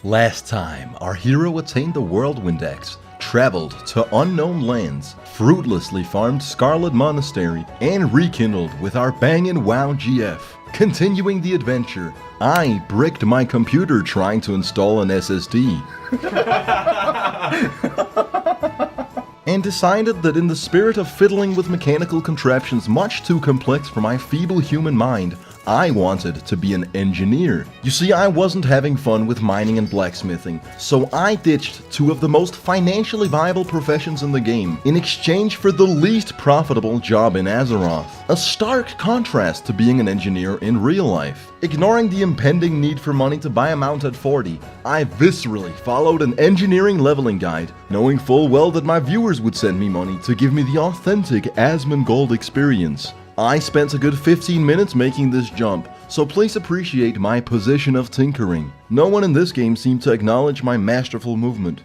Last time, our hero attained the Whirlwind Axe, traveled to unknown lands, fruitlessly farmed Scarlet Monastery, and rekindled with our bangin' WoW GF. Continuing the adventure, I bricked my computer trying to install an SSD. And decided that in the spirit of fiddling with mechanical contraptions much too complex for my feeble human mind, I wanted to be an engineer. You see, I wasn't having fun with mining and blacksmithing, so I ditched two of the most financially viable professions in the game in exchange for the least profitable job in Azeroth. A stark contrast to being an engineer in real life. Ignoring the impending need for money to buy a mount at 40, I viscerally followed an engineering leveling guide, knowing full well that my viewers would send me money to give me the authentic Asmongold experience. I spent a good 15 minutes making this jump, so please appreciate my position of tinkering. No one in this game seemed to acknowledge my masterful movement.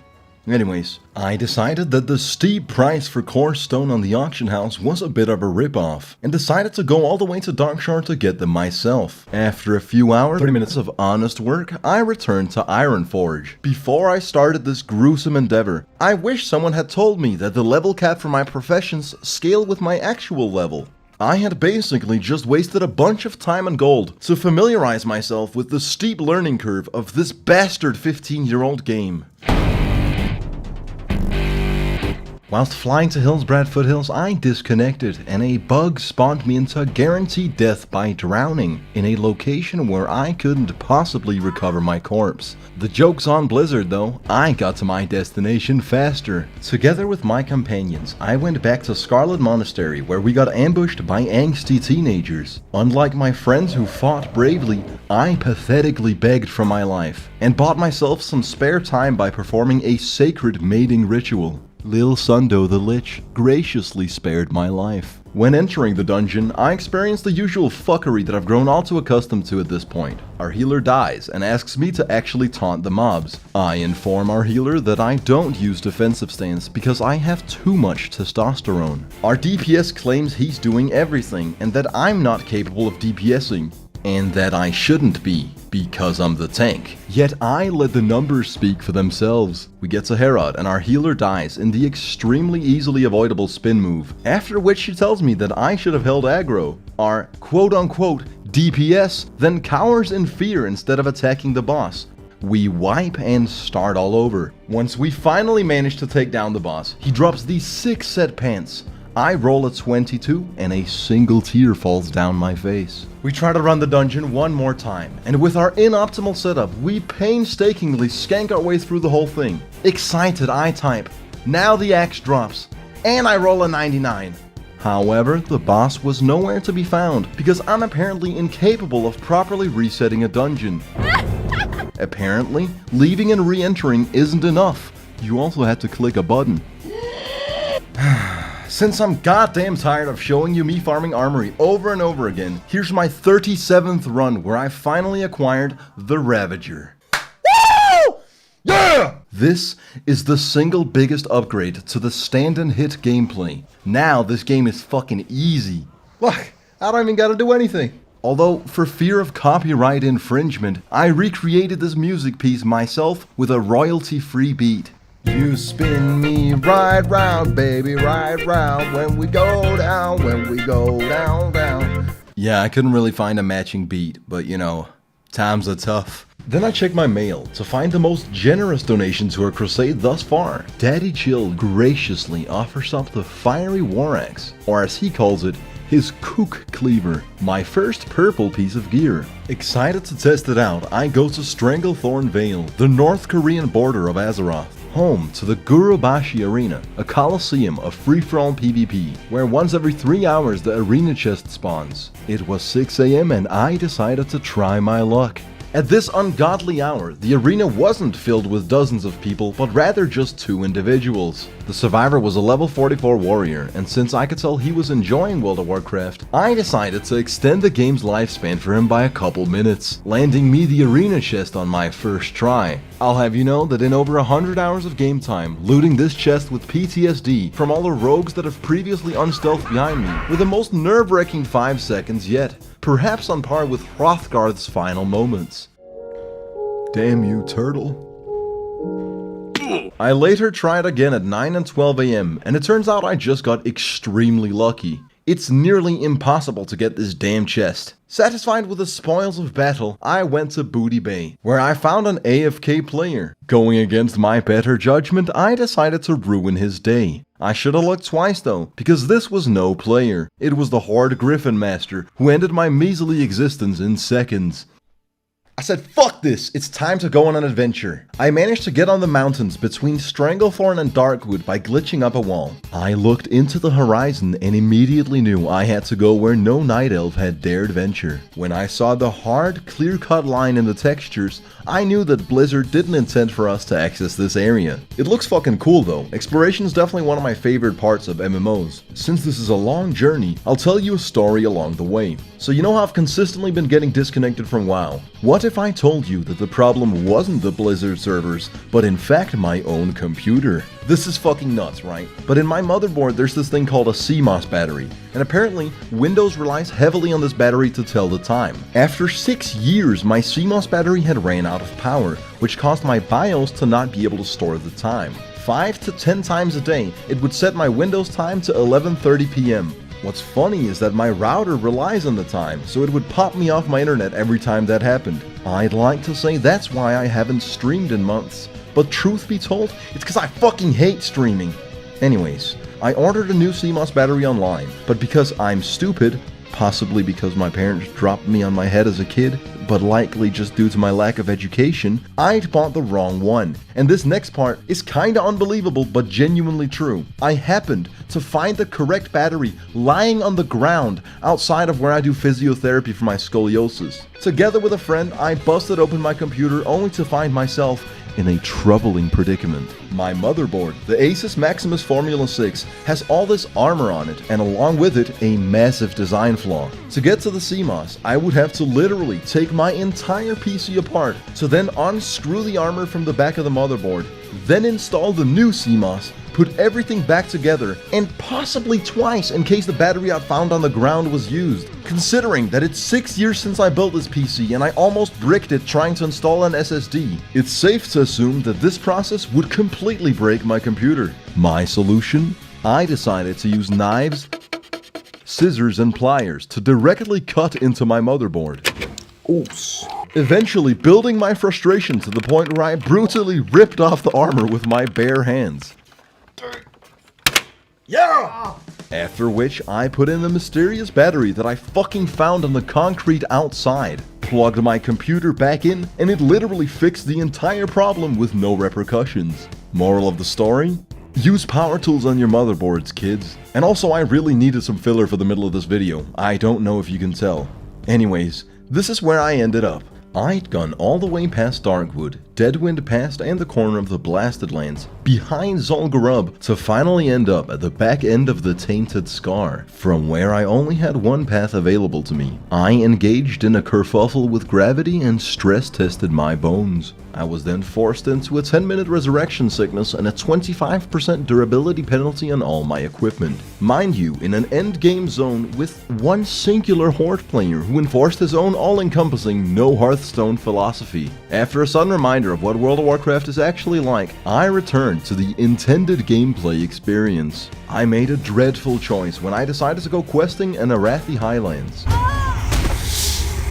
Anyways, I decided that the steep price for coarse stone on the auction house was a bit of a ripoff, and decided to go all the way to Darkshore to get them myself. After a few hours, 30 minutes of honest work, I returned to Ironforge. Before I started this gruesome endeavor, I wish someone had told me that the level cap for my professions scale with my actual level. I had basically just wasted a bunch of time and gold to familiarize myself with the steep learning curve of this bastard 15-year-old game. Whilst flying to Hillsbrad Foothills, I disconnected, and a bug spawned me into guaranteed death by drowning in a location where I couldn't possibly recover my corpse. The joke's on Blizzard though, I got to my destination faster. Together with my companions, I went back to Scarlet Monastery where we got ambushed by angsty teenagers. Unlike my friends who fought bravely, I pathetically begged for my life, and bought myself some spare time by performing a sacred mating ritual. Lil Sundo the Lich graciously spared my life. When entering the dungeon, I experienced the usual fuckery that I've grown all too accustomed to at this point. Our healer dies and asks me to actually taunt the mobs. I inform our healer that I don't use defensive stance because I have too much testosterone. Our DPS claims he's doing everything and that I'm not capable of DPSing. And that I shouldn't be, because I'm the tank. Yet I let the numbers speak for themselves. We get to Herod and our healer dies in the extremely easily avoidable spin move, after which she tells me that I should have held aggro. Our quote-unquote DPS then cowers in fear instead of attacking the boss. We wipe and start all over. Once we finally manage to take down the boss, he drops these 6 set pants. I roll a 22 and a single tear falls down my face. We try to run the dungeon one more time, and with our inoptimal setup, we painstakingly skank our way through the whole thing. Excited, I type, "Now the axe drops," and I roll a 99. However, the boss was nowhere to be found, because I'm apparently incapable of properly resetting a dungeon. Apparently, leaving and re-entering isn't enough. You also had to click a button. Since I'm goddamn tired of showing you me farming armory over and over again, here's my 37th run where I finally acquired the Ravager. Woo! Yeah! This is the single biggest upgrade to the stand and hit gameplay. Now this game is fucking easy. Look, I don't even gotta do anything. Although, for fear of copyright infringement, I recreated this music piece myself with a royalty-free beat. You spin me right round, baby, right round, when we go down, down. Yeah, I couldn't really find a matching beat, but you know, times are tough. Then I checked my mail to find the most generous donation to our crusade thus far. Daddy Chill graciously offers up the Fiery War Axe, or as he calls it, his Kook Cleaver, my first purple piece of gear. Excited to test it out, I go to Stranglethorn Vale, the North Korean border of Azeroth. Home to the Gurubashi Arena, a coliseum of free-for-all PvP, where once every 3 hours the arena chest spawns. It was 6 AM and I decided to try my luck. At this ungodly hour, the arena wasn't filled with dozens of people, but rather just 2 individuals. The survivor was a level 44 warrior, and since I could tell he was enjoying World of Warcraft, I decided to extend the game's lifespan for him by a couple minutes, landing me the arena chest on my first try. I'll have you know that in over 100 hours of game time, looting this chest with PTSD from all the rogues that have previously unstealthed behind me, were the most nerve-wracking 5 seconds yet, perhaps on par with Hrothgar's final moments. Damn you, turtle. I later tried again at 9 and 12 AM, and it turns out I just got extremely lucky. It's nearly impossible to get this damn chest. Satisfied with the spoils of battle, I went to Booty Bay, where I found an AFK player. Going against my better judgment, I decided to ruin his day. I should have looked twice though, because this was no player. It was the Horde Griffin Master, who ended my measly existence in seconds. I said, fuck this, it's time to go on an adventure. I managed to get on the mountains between Stranglethorn and Darkwood by glitching up a wall. I looked into the horizon and immediately knew I had to go where no night elf had dared venture. When I saw the hard, clear-cut line in the textures, I knew that Blizzard didn't intend for us to access this area. It looks fucking cool though. Exploration is definitely one of my favorite parts of MMOs. Since this is a long journey, I'll tell you a story along the way. So you know how I've consistently been getting disconnected from WoW? What if I told you that the problem wasn't the Blizzard servers, but in fact my own computer? This is fucking nuts, right? But in my motherboard there's this thing called a CMOS battery, and apparently Windows relies heavily on this battery to tell the time. After 6 years, my CMOS battery had ran out of power, which caused my BIOS to not be able to store the time. 5 to 10 times a day, it would set my Windows time to 11:30 PM. What's funny is that my router relies on the time, so it would pop me off my internet every time that happened. I'd like to say that's why I haven't streamed in months, but truth be told, it's because I fucking hate streaming. Anyways, I ordered a new CMOS battery online, but because I'm stupid, possibly because my parents dropped me on my head as a kid, but likely just due to my lack of education, I'd bought the wrong one. And this next part is kinda unbelievable but genuinely true. I happened to find the correct battery lying on the ground outside of where I do physiotherapy for my scoliosis. Together with a friend, I busted open my computer only to find myself in a troubling predicament. My motherboard, the Asus Maximus Formula 6, has all this armor on it, and along with it, a massive design flaw. To get to the CMOS, I would have to literally take my entire PC apart, to then unscrew the armor from the back of the motherboard, then install the new CMOS, put everything back together, and possibly twice in case the battery I found on the ground was used. Considering that it's 6 years since I built this PC and I almost bricked it trying to install an SSD, it's safe to assume that this process would completely break my computer. My solution? I decided to use knives, scissors, and pliers to directly cut into my motherboard. Oops. Eventually building my frustration to the point where I brutally ripped off the armor with my bare hands. Yeah! After which, I put in the mysterious battery that I fucking found on the concrete outside, plugged my computer back in, and it literally fixed the entire problem with no repercussions. Moral of the story? Use power tools on your motherboards, kids. And also, I really needed some filler for the middle of this video. I don't know if you can tell. Anyways, this is where I ended up. I'd gone all the way past Darkwood, Deadwind Pass, and the corner of the Blasted Lands, behind Zul'Gurub, to finally end up at the back end of the Tainted Scar, from where I only had one path available to me. I engaged in a kerfuffle with gravity and stress-tested my bones. I was then forced into a 10-minute resurrection sickness and a 25% durability penalty on all my equipment. Mind you, in an endgame zone with one singular Horde player who enforced his own all-encompassing no Hearthstone philosophy. After a sudden reminder of what World of Warcraft is actually like, I returned to the intended gameplay experience. I made a dreadful choice when I decided to go questing in Arathi Highlands.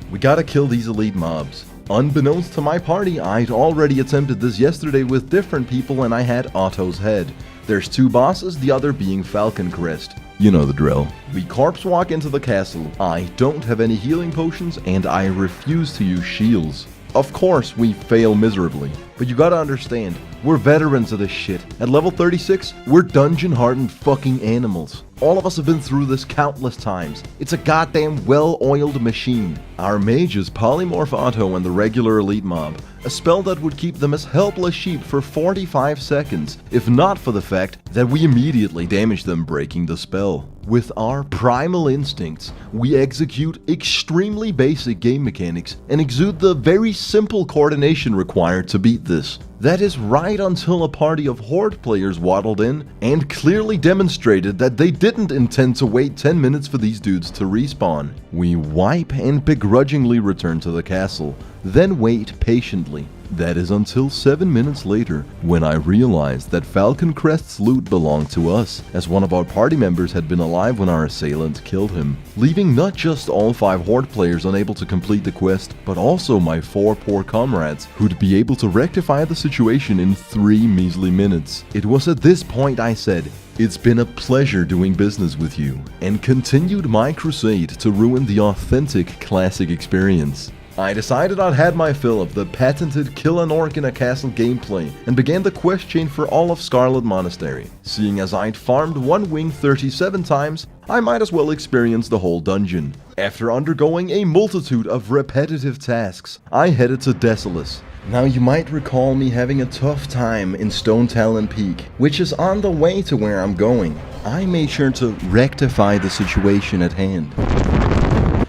We gotta kill these elite mobs. Unbeknownst to my party, I'd already attempted this yesterday with different people and I had Otto's head. There's two bosses, the other being Falcon Crest. You know the drill. We corpse walk into the castle. I don't have any healing potions and I refuse to use shields. Of course, we fail miserably, but you gotta understand, we're veterans of this shit. At level 36, we're dungeon-hardened fucking animals. All of us have been through this countless times. It's a goddamn well-oiled machine. Our mages polymorph Otto and the regular elite mob, a spell that would keep them as helpless sheep for 45 seconds, if not for the fact that we immediately damage them breaking the spell. With our primal instincts, we execute extremely basic game mechanics and exude the very simple coordination required to beat this. That is right until a party of Horde players waddled in and clearly demonstrated that they didn't intend to wait 10 minutes for these dudes to respawn. We wipe and begrudgingly return to the castle, then wait patiently. That is until 7 minutes later, when I realized that Falcon Crest's loot belonged to us, as one of our party members had been alive when our assailant killed him, leaving not just all 5 Horde players unable to complete the quest, but also my 4 poor comrades, who'd be able to rectify the situation in 3 measly minutes. It was at this point I said, "It's been a pleasure doing business with you," and continued my crusade to ruin the authentic classic experience. I decided I'd had my fill of the patented kill an orc in a castle gameplay and began the quest chain for all of Scarlet Monastery. Seeing as I'd farmed one wing 37 times, I might as well experience the whole dungeon. After undergoing a multitude of repetitive tasks, I headed to Desolus. Now you might recall me having a tough time in Stone Talon Peak, which is on the way to where I'm going. I made sure to rectify the situation at hand.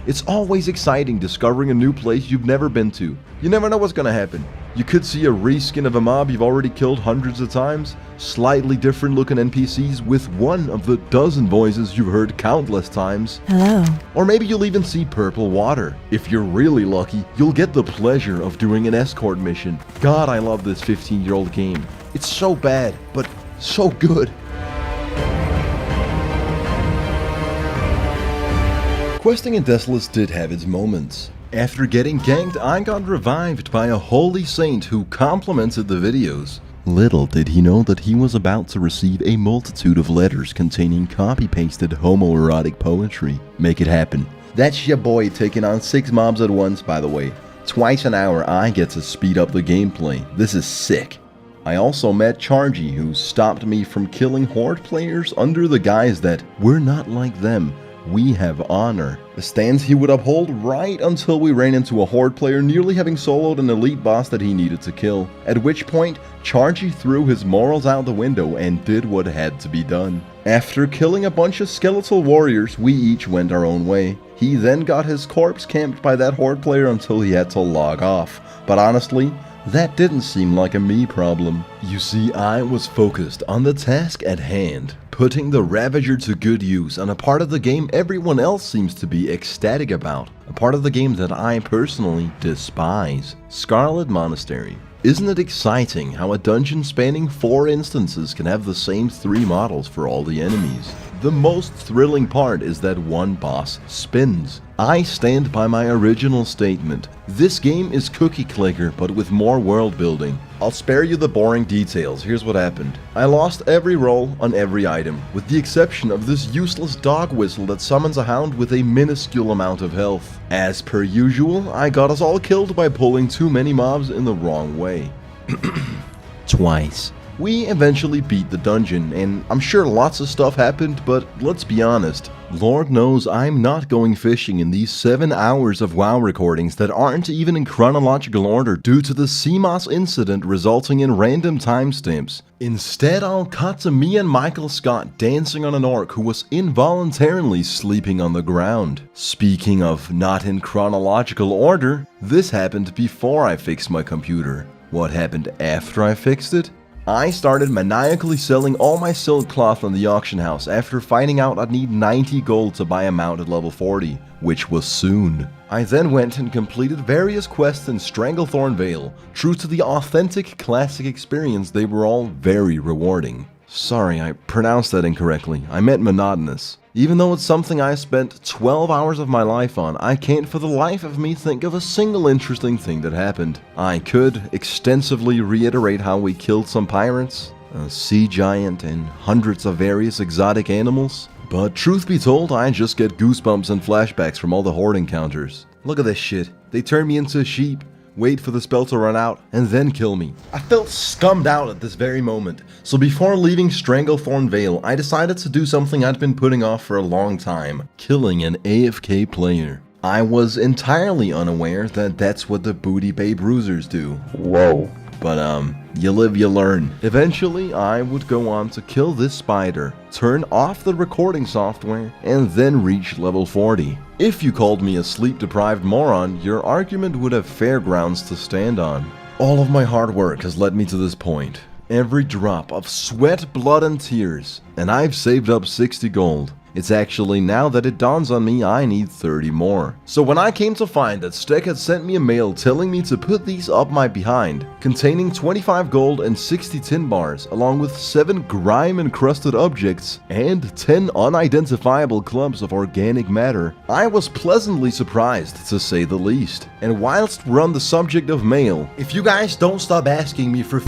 It's always exciting discovering a new place you've never been to. You never know what's gonna happen. You could see a reskin of a mob you've already killed hundreds of times, slightly different looking NPCs with one of the dozen voices you've heard countless times. Hello. Or maybe you'll even see purple water. If you're really lucky, you'll get the pleasure of doing an escort mission. God, I love this 15-year-old game. It's so bad, but so good. Questing in Desolus did have its moments. After getting ganked, I got revived by a holy saint who complimented the videos. Little did he know that he was about to receive a multitude of letters containing copy-pasted homoerotic poetry. Make it happen. That's your boy taking on 6 mobs at once, by the way. Twice an hour I get to speed up the gameplay. This is sick. I also met Chargy, who stopped me from killing Horde players under the guise that we're not like them. We have honor. A stance he would uphold right until we ran into a Horde player nearly having soloed an elite boss that he needed to kill, at which point Chargy threw his morals out the window and did what had to be done. After killing a bunch of skeletal warriors, we each went our own way. He then got his corpse camped by that Horde player until he had to log off, but honestly, that didn't seem like a me problem. You see, I was focused on the task at hand, putting the Ravager to good use on a part of the game everyone else seems to be ecstatic about, a part of the game that I personally despise: Scarlet Monastery. Isn't it exciting how a dungeon spanning 4 instances can have the same 3 models for all the enemies? The most thrilling part is that one boss spins. I stand by my original statement. This game is cookie clicker, but with more world building. I'll spare you the boring details. Here's what happened. I lost every roll on every item, with the exception of this useless dog whistle that summons a hound with a minuscule amount of health. As per usual, I got us all killed by pulling too many mobs in the wrong way. Twice. We eventually beat the dungeon, and I'm sure lots of stuff happened, but let's be honest. Lord knows I'm not going fishing in these 7 hours of WoW recordings that aren't even in chronological order due to the CMOS incident resulting in random timestamps. Instead, I'll cut to me and Michael Scott dancing on an orc who was involuntarily sleeping on the ground. Speaking of not in chronological order, this happened before I fixed my computer. What happened after I fixed it? I started maniacally selling all my silk cloth on the auction house after finding out I'd need 90 gold to buy a mount at level 40, which was soon. I then went and completed various quests in Stranglethorn Vale. True to the authentic classic experience, they were all very rewarding. Sorry, I pronounced that incorrectly. I meant monotonous. Even though it's something I spent 12 hours of my life on, I can't for the life of me think of a single interesting thing that happened. I could extensively reiterate how we killed some pirates, a sea giant, and hundreds of various exotic animals, but truth be told, I just get goosebumps and flashbacks from all the horde encounters. Look at this shit. They turn me into a sheep, wait for the spell to run out, and then kill me. I felt scummed out at this very moment, so before leaving Stranglethorn Vale, I decided to do something I'd been putting off for a long time: killing an AFK player. I was entirely unaware that that's what the Booty Bay Bruisers do. Whoa. But you live, you learn. Eventually, I would go on to kill this spider, turn off the recording software, and then reach level 40. If you called me a sleep-deprived moron, your argument would have fair grounds to stand on. All of my hard work has led me to this point. Every drop of sweat, blood, and tears, and I've saved up 60 gold. It's actually now that it dawns on me I need 30 more. So when I came to find that Stek had sent me a mail telling me to put these up my behind, containing 25 gold and 60 tin bars, along with 7 grime-encrusted objects and 10 unidentifiable clumps of organic matter, I was pleasantly surprised, to say the least. And whilst we're on the subject of mail, if you guys don't stop asking me for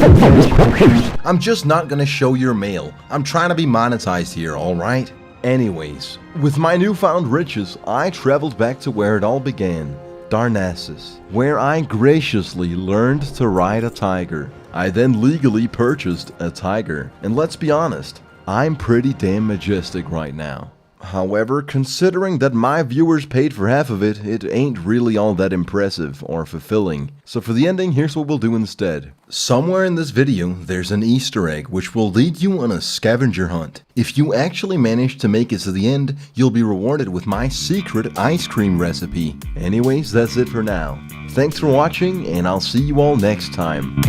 I'm just not gonna show your mail. I'm trying to be monetized here, alright? Anyways, with my newfound riches, I traveled back to where it all began, Darnassus, where I graciously learned to ride a tiger. I then legally purchased a tiger, and let's be honest, I'm pretty damn majestic right now. However, considering that my viewers paid for half of it, it ain't really all that impressive or fulfilling. So for the ending, here's what we'll do instead. Somewhere in this video, there's an Easter egg which will lead you on a scavenger hunt. If you actually manage to make it to the end, you'll be rewarded with my secret ice cream recipe. Anyways, that's it for now. Thanks for watching, and I'll see you all next time.